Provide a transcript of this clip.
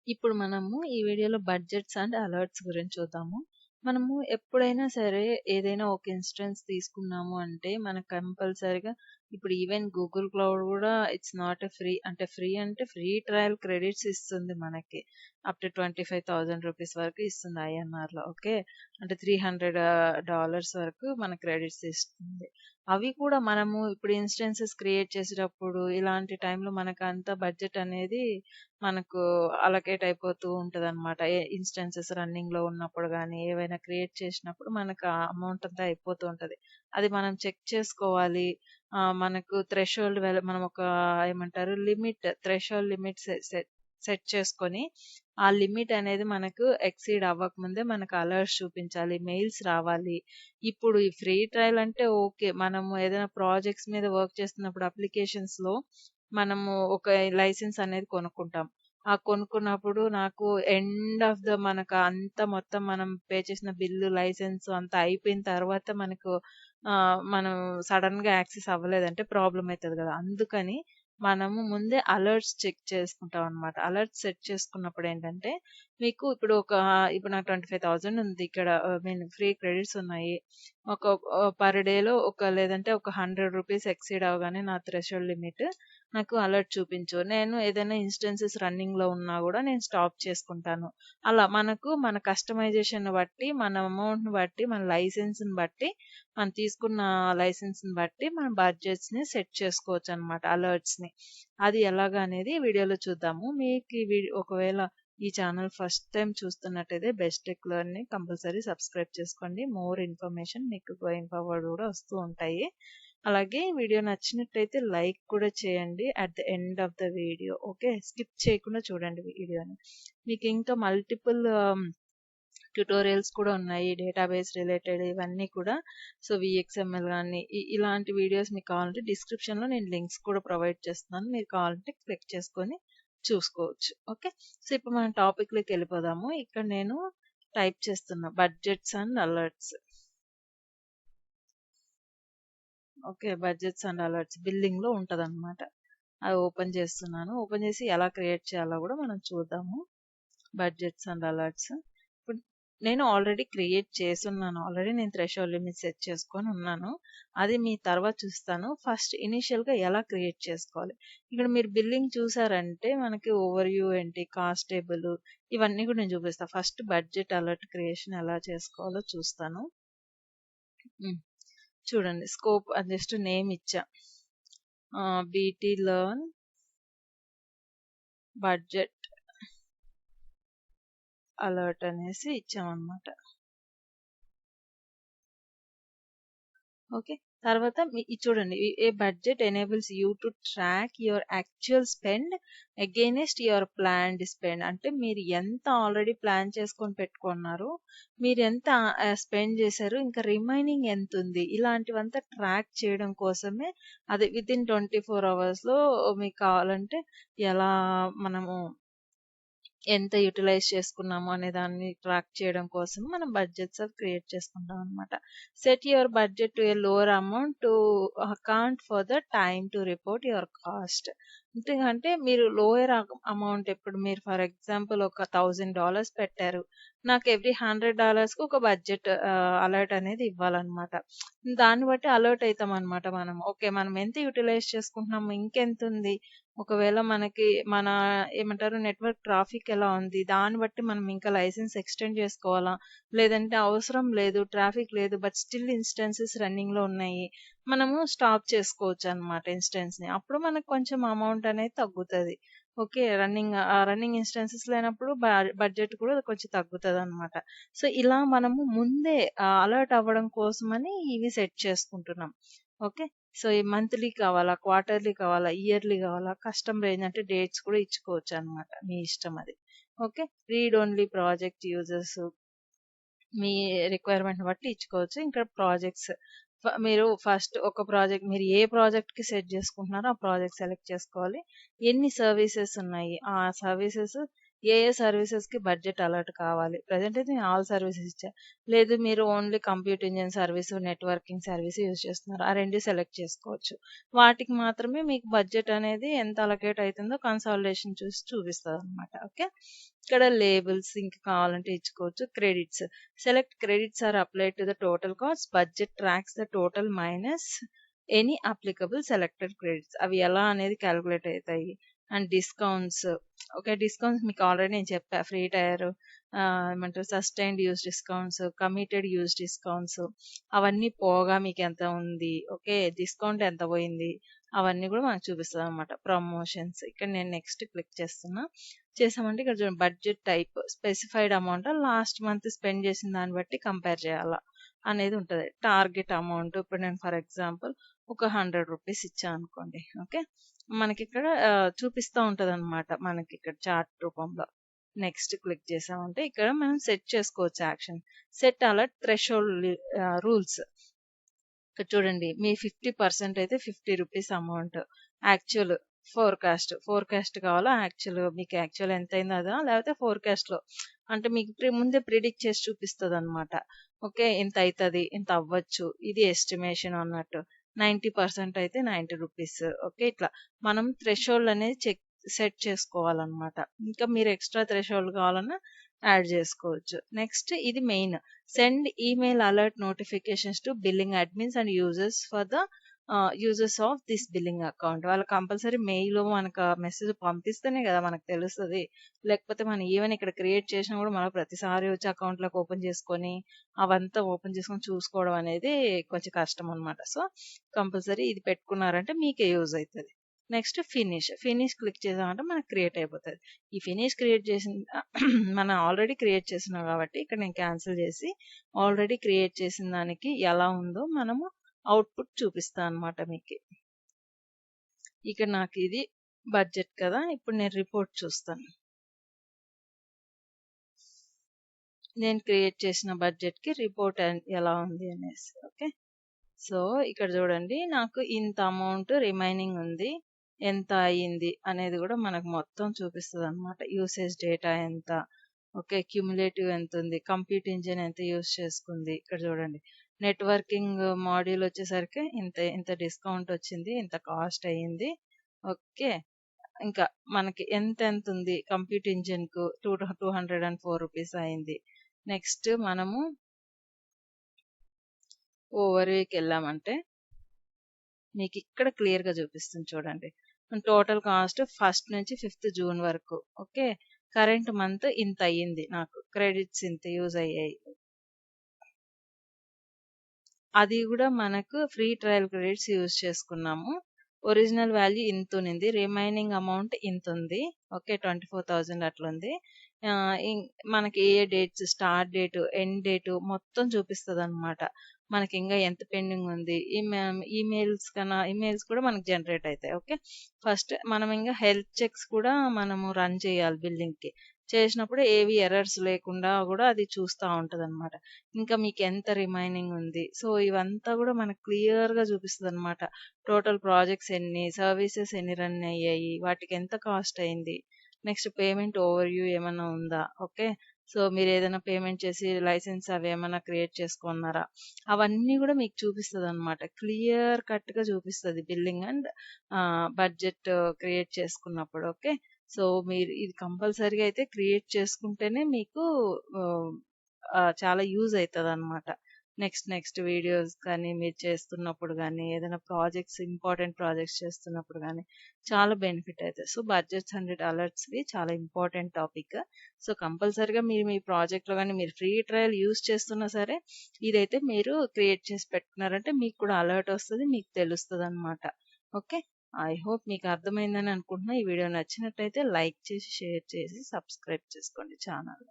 ఇప్పుడు మనము ఈ వీడియోలో బడ్జెట్స్ అండ్ అలర్ట్స్ గురించి చూద్దాము. మనము ఎప్పుడైనా సరే ఏదైనా ఒక ఇన్స్టెన్స్ తీసుకున్నాము అంటే మనకు కంపల్సరీగా ఇప్పుడు ఈవెన్ గూగుల్ క్లౌడ్ కూడా ఇట్స్ నాట్ ఎ ఫ్రీ అంటే ఫ్రీ ట్రయల్ క్రెడిట్స్ ఇస్తుంది మనకి. అప్ టు $25,000 వరకు ఇస్తుంది ఐఎన్ఆర్ లో. ఓకే, అంటే $300 వరకు మన క్రెడిట్స్ ఇస్తుంది. అవి కూడా మనము ఇప్పుడు ఇన్స్టెన్సెస్ క్రియేట్ చేసేటప్పుడు ఇలాంటి టైంలో మనకు అంత బడ్జెట్ అనేది మనకు అలొకేట్ అయిపోతూ ఉంటదనమాట. ఇన్స్టెన్సెస్ రన్నింగ్‌లో ఉన్నప్పుడు గానీ, ఏవైనా క్రియేట్ చేసినప్పుడు మనకు ఆ అమౌంట్ అంతా అయిపోతూ ఉంటది. అది మనం చెక్ చేసుకోవాలి. మనకు మనం ఒక ఏమంటారు థ్రెషోల్డ్ లిమిట్ సెట్ చేసుకొని, ఆ లిమిట్ అనేది మనకు ఎక్సీడ్ అవ్వకముందే మనకు అలర్ట్స్ చూపించాలి. మెయిల్స్ రావాలి. ఇప్పుడు ఈ ఫ్రీ ట్రయల్ అంటే ఓకే. మనము ఏదైనా ప్రాజెక్ట్స్ మీద వర్క్ చేస్తున్నప్పుడు అప్లికేషన్స్‌లో మనము ఒక లైసెన్స్ అనేది కొనుక్కుంటాం. ఆ కొనుక్కున్నప్పుడు నాకు ఎండ్ ఆఫ్ ద మనకు అంతా మొత్తం మనం పే చేసిన బిల్లు, లైసెన్స్ అంతా అయిపోయిన తర్వాత మనకు మనం సడెన్‌గా యాక్సెస్ అవ్వలేదంటే ప్రాబ్లమ్ అయితది గదా! అందుకని మనము ముందే అలర్ట్స్ చెక్ చేసుకుంటాం అన్నమాట. అలర్ట్స్ సెట్ చేసుకున్నప్పుడు ఏంటంటే, మీకు ఇప్పుడు నాకు 25,000 ఉంది ఇక్కడ. ఫ్రీ క్రెడిట్స్ ఉన్నాయి. ఒక పర్ డేలో లేదంటే ఒక ₹100 ఎక్సీడ్ అవ్వగానే నా థ్రెషోల్డ్ లిమిట్ నాకు అలర్ట్ చూపించు. నేను ఏదైనా ఇన్స్టెన్సెస్ రన్నింగ్‌లో ఉన్నా గూడా నేను స్టాప్ చేసుకుంటాను. అలా మనకు మన కస్టమైజేషన్‌ని బట్టి, మన అమౌంట్‌ని బట్టి, మన లైసెన్స్‌ని బట్టి, మనం తీసుకున్న లైసెన్స్‌ని బట్టి మన బడ్జెట్స్‌ని సెట్ చేసుకోవచ్చనమాట అలర్ట్స్‌ని. అది ఎలాగా అనేది వీడియోలో చూద్దాము. మీకు ఒకవేళ ఈ ఛానల్ ఫస్ట్ టైమ్ చూస్తున్నట్టయితే బెస్ట్ టెక్ లెర్న్‌ని కంపల్సరీ సబ్స్క్రైబ్ చేసుకోండి. మోర్ ఇన్ఫర్మేషన్ మీకు గోయింగ్ ఫార్వర్డ్ గూడా వస్తూ ఉంటాయి. అలాగే వీడియో నచ్చినట్టయితే లైక్ కూడా చేయండి at the end of the video. Okay, skip చేయకుండా చూడండి వీడియోని. మీకు ఇంకా మల్టిపుల్ ట్యుటోరియల్స్ కూడా ఉన్నాయి డేటాబేస్ రిలేటెడ్ ఇవన్నీ కూడా. సో విఎక్స్ఎంఎల్ కానీ ఇలాంటి వీడియోస్ మీకు కావాలంటే డిస్క్రిప్షన్లో నేను లింక్స్ కూడా ప్రొవైడ్ చేస్తున్నాను. మీరు కావాలంటే క్లిక్ చేసుకొని చూసుకోవచ్చు. ఓకే, సో ఇప్పుడు మనం టాపిక్లోకి వెళ్ళిపోదాము. ఇక్కడ నేను టైప్ చేస్తున్నా budgets and alerts. Okay, budgets and alerts billing లో ఉంటదన్నమాట. అది ఓపెన్ చేస్తున్నాను. ఓపెన్ చేసి ఎలా క్రియేట్ చేయాలో కూడా మనం చూద్దాము. Budgets and alerts. ఇప్పుడు నేను ఆల్రెడీ క్రియేట్ చేసున్నాను. ఆల్రెడీ నేను థ్రెషోల్డ్ లిమిట్ సెట్ చేసుకొని ఉన్నాను. అది మీ తర్వాత చూస్తాను. ఫస్ట్ ఇనిషియల్ గా ఎలా క్రియేట్ చేసుకోవాలి. ఇక్కడ మీరు బిల్లింగ్ చూసారంటే మనకి ఓవర్ వ్యూ ఏంటి, కాస్ట్ టేబుల్, ఇవన్నీ కూడా నేను చూపిస్తాను. ఫస్ట్ బడ్జెట్ అలర్ట్ క్రియేషన్ ఎలా చేసుకోవాలో చూస్తాను. ఉమ్, చూడండి, స్కోప్ అని జస్ట్ నేమ్ ఇచ్చా. బీటీ లర్న్ బడ్జెట్ అలర్ట్ అనేసి ఇచ్చామన్నమాట. ఓకే, తర్వాత ఇది చూడండి, a budget enables you to track your actual spend against your planned spend. అంటే మీరు ఎంత ఆల్రెడీ ప్లాన్ చేసుకొని పెట్టుకున్నారు, మీరు ఎంత స్పెండ్ చేశారు, ఇంకా రిమైనింగ్ ఎంత ఉంది, ఇలాంటివంతా ట్రాక్ చేయడం కోసమే. అది విత్ ఇన్ 24 hours లో మీకు కావాలంటే ఎలా మనము ఎంత యూటిలైజ్ చేసుకున్నాము అనే దాన్ని ట్రాక్ చేయడం కోసం మనం బడ్జెట్స్ క్రియేట్ చేసుకుంటాం అనమాట. Set your budget to A lower amount to account for the time to report your cost. ఎందుకంటే మీరు లోయర్ అమౌంట్, ఇప్పుడు మీరు ఫర్ ఎగ్జాంపుల్ ఒక $1,000 పెట్టారు, నాకు ఎవ్రీ $100 కు ఒక బడ్జెట్ అలర్ట్ అనేది ఇవ్వాలన్నమాట. దాన్ని బట్టి అలర్ట్ అవుతాం అనమాట. మనం ఎంత యూటిలైజ్ చేసుకుంటున్నాము, ఇంకెంత ఉంది, ఒకవేళ మనకి మన ఏమంటారు నెట్వర్క్ ట్రాఫిక్ ఎలా ఉంది, దాన్ని బట్టి మనం ఇంకా లైసెన్స్ ఎక్స్టెండ్ చేసుకోవాలా, లేదంటే అవసరం లేదు, ట్రాఫిక్ లేదు, బట్ స్టిల్ ఇన్స్టెన్సెస్ రన్నింగ్ లో ఉన్నాయి, మనము స్టాప్ చేసుకోవచ్చు అనమాట ఇన్స్టెన్స్ ని. అప్పుడు మనకు కొంచెం అమౌంట్ అనేది తగ్గుతుంది. ఓకే, రన్నింగ్ ఇన్స్టెన్సెస్ లేనప్పుడు బడ్జెట్ కూడా కొంచెం తగ్గుతుంది అనమాట. సో ఇలా మనము ముందే అలర్ట్ అవ్వడం కోసమని ఇవి సెట్ చేసుకుంటున్నాం. ఓకే, సో ఈ మంత్లీ కావాలా, క్వార్టర్లీ కావాలా, ఇయర్లీ కావాలా, కస్టమ్ రేంజ్ అంటే డేట్స్ కూడా ఇచ్చుకోవచ్చు అనమాట, మీ ఇష్టం అది. Okay, read only project users, మీ రిక్వైర్మెంట్ బట్టి ఇచ్చుకోవచ్చు. ఇంకా ప్రాజెక్ట్స్, మీరు ఫస్ట్ ఒక ప్రాజెక్ట్, మీరు ఏ ప్రాజెక్ట్ కి సెట్ చేసుకుంటున్నారో ఆ ప్రాజెక్ట్ సెలెక్ట్ చేసుకోవాలి. ఎన్ని సర్వీసెస్ ఉన్నాయి, ఆ సర్వీసెస్ ఏ ఏ సర్వీసెస్కి బడ్జెట్ అలర్ట్ కావాలి. ప్రజెంట్ అయితే నేను ఆల్ సర్వీసెస్ ఇచ్చా. లేదు మీరు only compute engine service, networking service use చేస్తున్నారు, ఆ రెండు సెలెక్ట్ చేసుకోవచ్చు. వాటికి మాత్రమే మీకు బడ్జెట్ అనేది ఎంత అలొకేట్ అవుతుందో కన్సాలిడేషన్ చూసి చూపిస్తుంది అనమాట. ఓకే, ఇక్కడ లేబుల్స్ ఇంకా కావాలంటే ఇచ్చుకోవచ్చు. Credits, select credits are applied to the total cost, budget tracks the total minus any applicable selected credits. అవి ఎలా అనేది క్యాలిక్యులేట్ అవుతాయి. అండ్ డిస్కౌంట్స్, ఓకే డిస్కౌంట్స్ మీకు ఆల్రెడీ నేను చెప్పా, ఫ్రీ టైర్, ఏమంటారు sustained use discounts, committed use discounts, అవన్నీ పోగా మీకు ఎంత ఉంది, ఓకే డిస్కౌంట్ ఎంత పోయింది, అవన్నీ కూడా మనకు చూపిస్తుంది అనమాట. ప్రమోషన్స్, ఇక్కడ నేను నెక్స్ట్ క్లిక్ చేసామంటే ఇక్కడ చూడండి budget type, specified amount, last month spend చేసిన దాన్ని బట్టి కంపేర్ చేయాలా అనేది ఉంటుంది. టార్గెట్ అమౌంట్, ఇప్పుడు నేను ఫర్ ఎగ్జాంపుల్ ఒక 100 రూపీస్ ఇచ్చాను అనుకోండి. ఓకే, మనకి ఇక్కడ చూపిస్తూ ఉంటుంది అనమాట, మనకి ఇక్కడ చార్ట్ రూపంలో. నెక్స్ట్ క్లిక్ చేసామంటే ఇక్కడ మనం సెట్ చేసుకోవచ్చు action. Set alert threshold rules. ఇక్కడ చూడండి మీ 50% అయితే 50 రూపీస్ అమౌంట్. యాక్చువల్ ఫోర్కాస్ట్ కావాలా, మీకు యాక్చువల్ ఎంత అయిందో అదా, లేకపోతే ఫోర్కాస్ట్ లో అంటే మీకు ముందే ప్రిడిక్ట్ చేసి చూపిస్తుంది అనమాట. ఓకే ఇంత అవుతుంది, ఇంత అవ్వచ్చు, ఇది ఎస్టిమేషన్ అన్నట్టు. 90% అయితే 90 రూపీస్. ఓకే, ఇట్లా మనం థ్రెషోల్డ్ అనేది సెట్ చేసుకోవాలన్నమాట. ఇంకా మీరు ఎక్స్ట్రా థ్రెషోల్డ్ కావాలన్నా యాడ్ చేసుకోవచ్చు. నెక్స్ట్ ఇది main, send email alert notifications to billing admins and users for the users of this billing account. వాళ్ళు కంపల్సరీ మెయిల్ మనకు మెసేజ్ పంపిస్తేనే కదా మనకు తెలుస్తుంది. లేకపోతే మనం ఈవెన్ ఇక్కడ క్రియేట్ చేసినా కూడా మనం ప్రతిసారి వచ్చి అకౌంట్లోకి ఓపెన్ చేసుకొని అవంతా ఓపెన్ చేసుకొని చూసుకోవడం అనేది కొంచెం కష్టం అనమాట. సో కంపల్సరీ ఇది పెట్టుకున్నారంటే మీకే యూజ్ అవుతుంది. నెక్స్ట్ ఫినిష్ క్లిక్ చేసామంటే మనకు క్రియేట్ అయిపోతుంది. ఈ ఫినిష్ క్రియేట్ చేసిన మనం ఆల్రెడీ క్రియేట్ చేసినాం కాబట్టి ఇక్కడ నేను క్యాన్సిల్ చేసి ఆల్రెడీ క్రియేట్ చేసిన దానికి ఎలా ఉందో మనము అవుట్పుట్ చూపిస్తాను అనమాట మీకు. ఇక్కడ నాకు ఇది బడ్జెట్ కదా, ఇప్పుడు నేను రిపోర్ట్ చూస్తాను. నేను క్రియేట్ చేసిన బడ్జెట్ కి రిపోర్ట్ ఎలా ఉంది అనేసి. ఓకే, సో ఇక్కడ చూడండి నాకు ఇంత అమౌంట్ రిమైనింగ్ ఉంది, ఎంత అయ్యింది అనేది కూడా మనకు మొత్తం చూపిస్తుంది అనమాట. యూసేజ్ డేటా ఎంత, ఓకే క్యూములేటివ్ ఎంత ఉంది, కంప్యూట్ ఇంజిన్ ఎంత యూస్ చేసుకుంది. ఇక్కడ చూడండి నెట్వర్కింగ్ మాడ్యూల్ వచ్చేసరికి ఇంత ఇంత డిస్కౌంట్ వచ్చింది, ఇంత కాస్ట్ అయ్యింది. ఓకే, ఇంకా మనకి ఎంత ఎంత ఉంది, కంప్యూట్ ఇంజిన్ కు 204 రూపీస్ అయింది. నెక్స్ట్ మనము ఓవర్వ్యూకి వెళ్ళామంటే మీకు ఇక్కడ క్లియర్ గా చూపిస్తుంది చూడండి. టోటల్ కాస్ట్ 1st నుంచి 5th జూన్ వరకు. ఓకే, కరెంట్ మంత్ ఇంత అయ్యింది, నాకు క్రెడిట్స్ ఇంత యూజ్ అయ్యాయి. అది కూడా మనకు ఫ్రీ ట్రయల్ క్రెడిట్స్ యూజ్ చేసుకున్నాము. ఒరిజినల్ వాల్యూ ఇంత ఉంది, రిమైనింగ్ అమౌంట్ ఇంత ఉంది. ఓకే 24,000 అట్లుంది. మనకి ఏ dates, start date, end date మొత్తం చూపిస్తుంది అనమాట. మనకి ఇంకా ఎంత పెండింగ్ ఉంది. ఈమెయిల్స్ కూడా మనకి జనరేట్ అవుతాయి. ఓకే, ఫస్ట్ మనం ఇంకా హెల్త్ చెక్స్ కూడా మనము రన్ చేయాలి. బిల్డింగ్ కి చేసినప్పుడు ఏవి ఎర్రర్స్ లేకుండా కూడా అది చూస్తూ ఉంటది అనమాట. ఇంకా మీకు ఎంత రిమైనింగ్ ఉంది, సో ఇవంతా కూడా మనకు క్లియర్ గా చూపిస్తుంది అనమాట. టోటల్ ప్రాజెక్ట్స్ ఎన్ని, సర్వీసెస్ ఎన్ని రన్ అయ్యాయి, వాటికి ఎంత కాస్ట్ అయింది. నెక్స్ట్ పేమెంట్ ఓవర్ వ్యూ ఏమైనా ఉందా. ఓకే, సో మీరు ఏదైనా పేమెంట్ చేసి లైసెన్స్ అవి ఏమైనా క్రియేట్ చేసుకున్నారా, అవన్నీ కూడా మీకు చూపిస్తుంది అనమాట. క్లియర్ కట్ గా చూపిస్తుంది బిల్లింగ్ అండ్ బడ్జెట్ క్రియేట్ చేసుకున్నప్పుడు. ఓకే, సో మీరు ఇది కంపల్సరీగా అయితే క్రియేట్ చేసుకుంటేనే మీకు చాలా యూజ్ అవుతుంది అనమాట. నెక్స్ట్ వీడియోస్ కానీ మీరు చేస్తున్నప్పుడు కానీ, ఏదైనా ప్రాజెక్ట్స్, ఇంపార్టెంట్ ప్రాజెక్ట్స్ చేస్తున్నప్పుడు కానీ చాలా బెనిఫిట్ అవుతుంది. సో బడ్జెట్స్ అండ్ అలర్ట్స్వి చాలా ఇంపార్టెంట్ టాపిక్. సో కంపల్సరీగా మీరు మీ ప్రాజెక్ట్లో కానీ మీరు ఫ్రీ ట్రయల్ యూజ్ చేస్తున్నా సరే ఇదైతే మీరు క్రియేట్ చేసి పెట్టుకున్నారంటే మీకు కూడా అలర్ట్ వస్తుంది, మీకు తెలుస్తుంది అనమాట. ఓకే, ఐ హోప్ మీకు అర్థమైందని అనుకుంటున్నా. ఈ వీడియో నచ్చినట్టయితే లైక్ చేసి, షేర్ చేసి, సబ్స్క్రైబ్ చేసుకోండి ఛానల్.